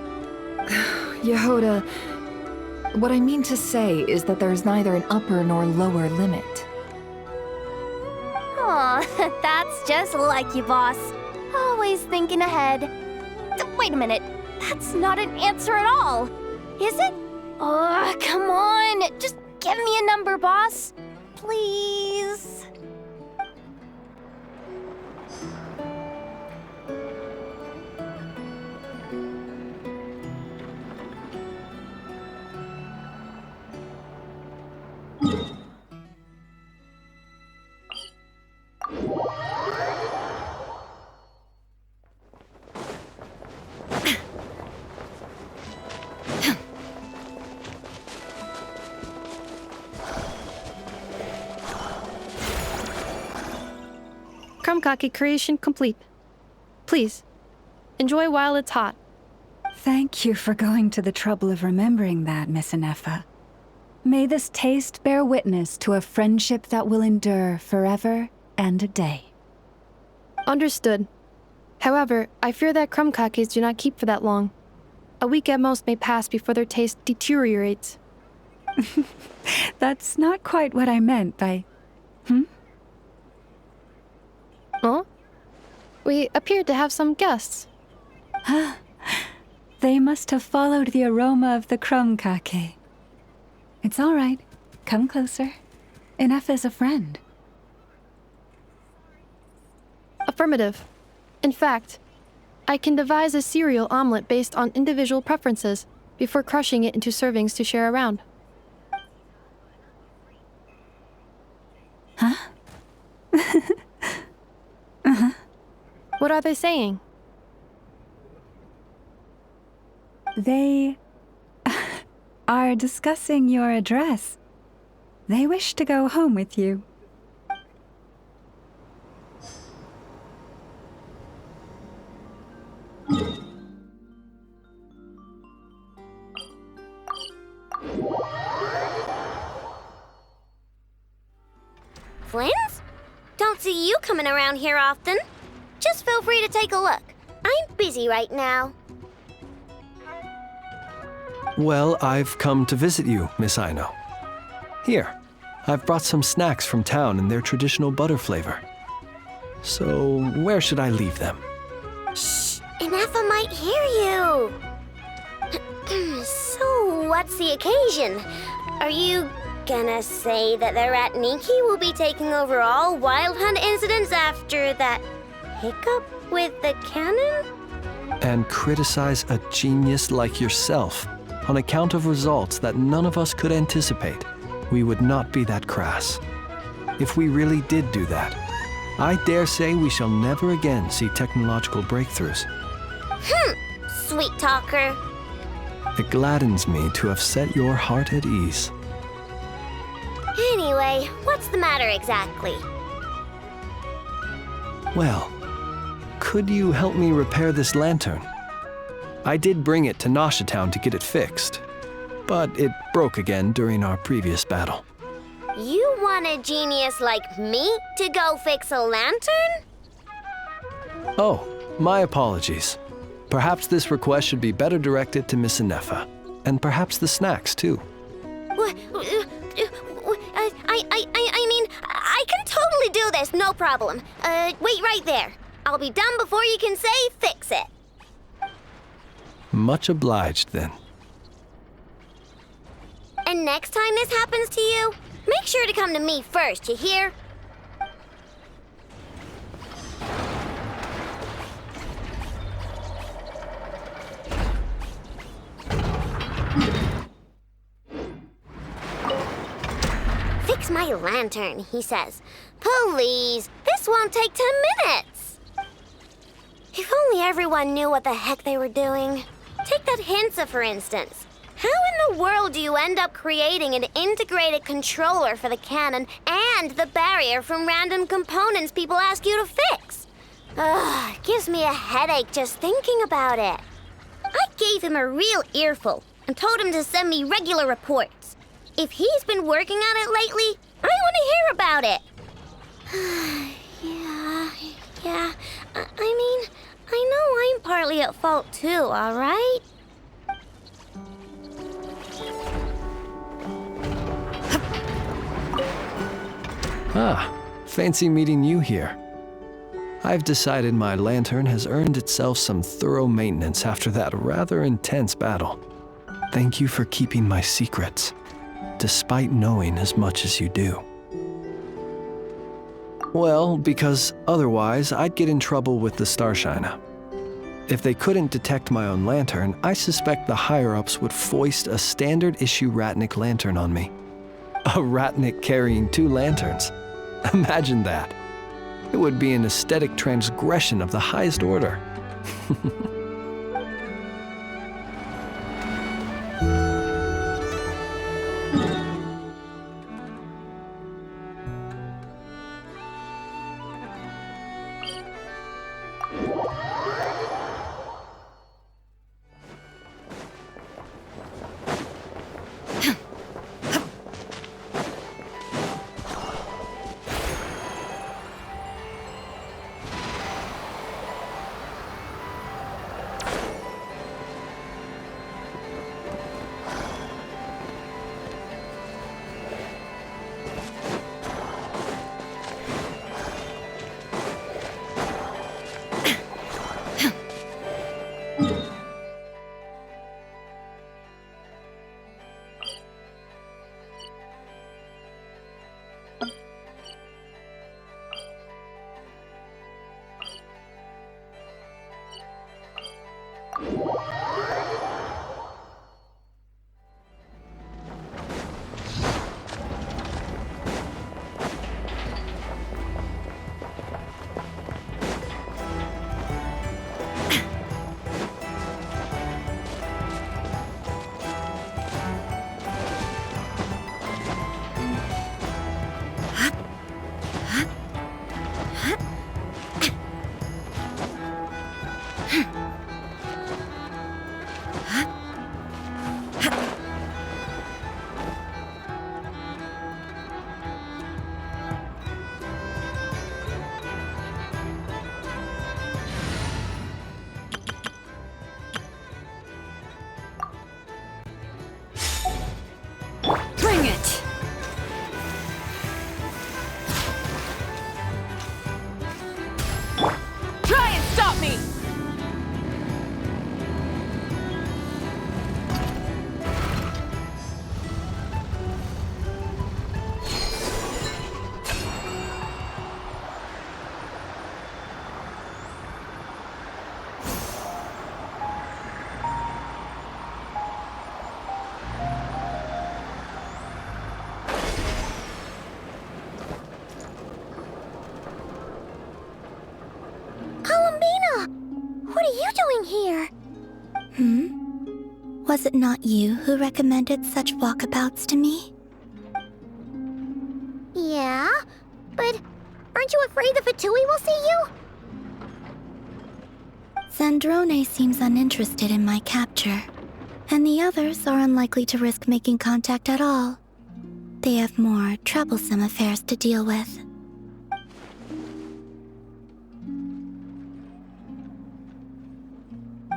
Yehoda, what I mean to say is that there's neither an upper nor lower limit. Aw, that's just like you, boss. Always thinking ahead. Wait a minute. That's not an answer at all. Is it? Oh, come on. Just give me a number, boss. Please. Krumkake creation complete. Please, enjoy while it's hot. Thank you for going to the trouble of remembering that, Miss Inefa. May this taste bear witness to a friendship that will endure forever and a day. Understood. However, I fear that krumkakes do not keep for that long. A week at most may pass before their taste deteriorates. That's not quite what I meant by... Huh? We appeared to have some guests. They must have followed the aroma of the krumkake. It's all right. Come closer. Inefa's a friend. Affirmative. In fact, I can devise a cereal omelet based on individual preferences before crushing it into servings to share around. Huh? What are they saying? They are discussing your address. They wish to go home with you. Flins? Don't see you coming around here often. Just feel free to take a look. I'm busy right now. Well, I've come to visit you, Miss Aino. Here, I've brought some snacks from town in their traditional butter flavor. So, where should I leave them? Shh! Inefa might hear you! So, what's the occasion? Are you gonna say that the Rat Niki will be taking over all Wild Hunt incidents after that hiccup with the cannon? And criticize a genius like yourself on account of results that none of us could anticipate. We would not be that crass. If we really did do that, I dare say we shall never again see technological breakthroughs. Sweet talker. It gladdens me to have set your heart at ease. Anyway, what's the matter exactly? Well, could you help me repair this lantern? I did bring it to Nasha Town to get it fixed, but it broke again during our previous battle. You want a genius like me to go fix a lantern? Oh, my apologies. Perhaps this request should be better directed to Miss Inefa, and perhaps the snacks too. I mean, I can totally do this, no problem. Wait right there. I'll be done before you can say fix it. Much obliged, then. And next time this happens to you, make sure to come to me first, you hear? Fix my lantern, he says. Please, this won't take 10 minutes. If only everyone knew what the heck they were doing. Take that Hinsa, for instance. How in the world do you end up creating an integrated controller for the cannon and the barrier from random components people ask you to fix? Ugh, it gives me a headache just thinking about it. I gave him a real earful and told him to send me regular reports. If he's been working on it lately, I want to hear about it. Yeah. I mean, I know I'm partly at fault too, all right? Ah, fancy meeting you here. I've decided my lantern has earned itself some thorough maintenance after that rather intense battle. Thank you for keeping my secrets, despite knowing as much as you do. Well, because otherwise I'd get in trouble with the Starshiner. If they couldn't detect my own lantern, I suspect the higher-ups would foist a standard-issue Ratnik lantern on me. A Ratnik carrying 2 lanterns. Imagine that. It would be an aesthetic transgression of the highest order. Bring it! Try and stop me! What are you doing here? Was it not you who recommended such walkabouts to me? Yeah, but aren't you afraid the Fatui will see you? Zandrone seems uninterested in my capture, and the others are unlikely to risk making contact at all. They have more troublesome affairs to deal with.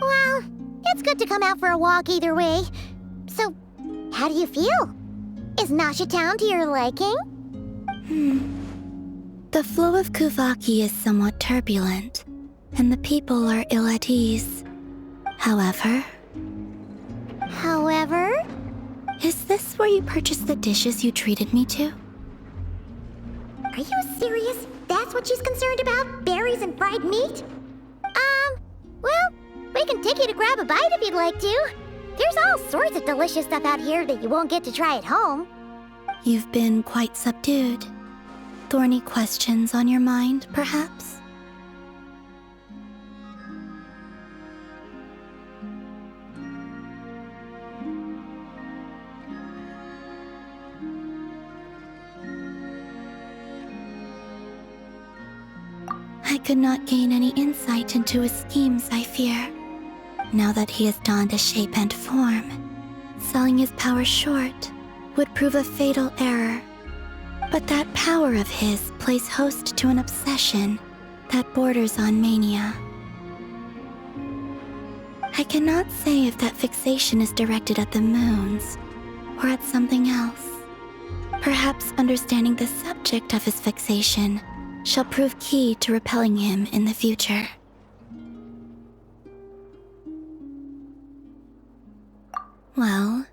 Well, it's good to come out for a walk either way. So, how do you feel? Is Nasha Town to your liking? The flow of Kuvaki is somewhat turbulent, and the people are ill at ease. However... Is this where you purchased the dishes you treated me to? Are you serious? That's what she's concerned about? Berries and fried meat? Well, we can take you to grab a bite if you'd like to. There's all sorts of delicious stuff out here that you won't get to try at home. You've been quite subdued. Thorny questions on your mind, perhaps? I could not gain any insight into his schemes, I fear. Now that he has donned a shape and form, selling his power short would prove a fatal error. But that power of his plays host to an obsession that borders on mania. I cannot say if that fixation is directed at the moons or at something else. Perhaps understanding the subject of his fixation shall prove key to repelling him in the future. Well,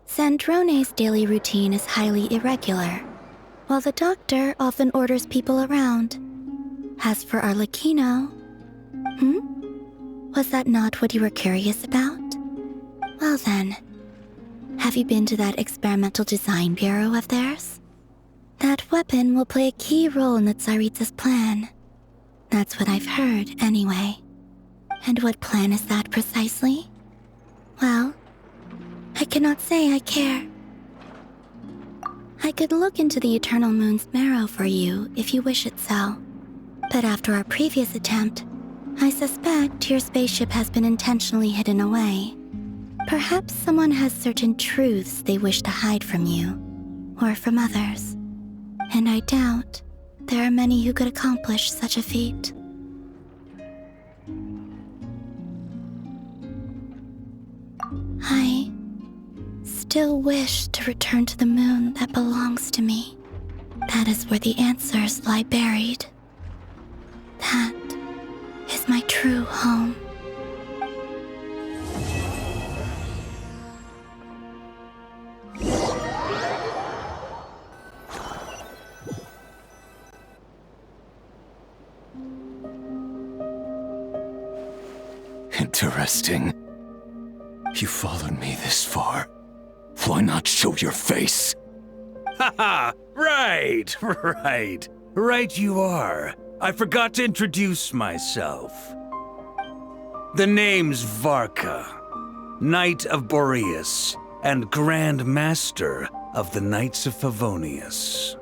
Sandrone's daily routine is highly irregular, while the doctor often orders people around. As for Arlecchino... Was that not what you were curious about? Well then, have you been to that experimental design bureau of theirs? That weapon will play a key role in the Tsaritsa's plan. That's what I've heard, anyway. And what plan is that precisely? Well, I cannot say I care. I could look into the Eternal Moon's marrow for you if you wish it so. But after our previous attempt, I suspect your spaceship has been intentionally hidden away. Perhaps someone has certain truths they wish to hide from you, or from others. And I doubt there are many who could accomplish such a feat. I still wish to return to the moon that belongs to me. That is where the answers lie buried. That is my true home. Interesting. You followed me this far. Why not show your face? Haha! Right, right. Right you are. I forgot to introduce myself. The name's Varka, Knight of Boreas, and Grand Master of the Knights of Favonius.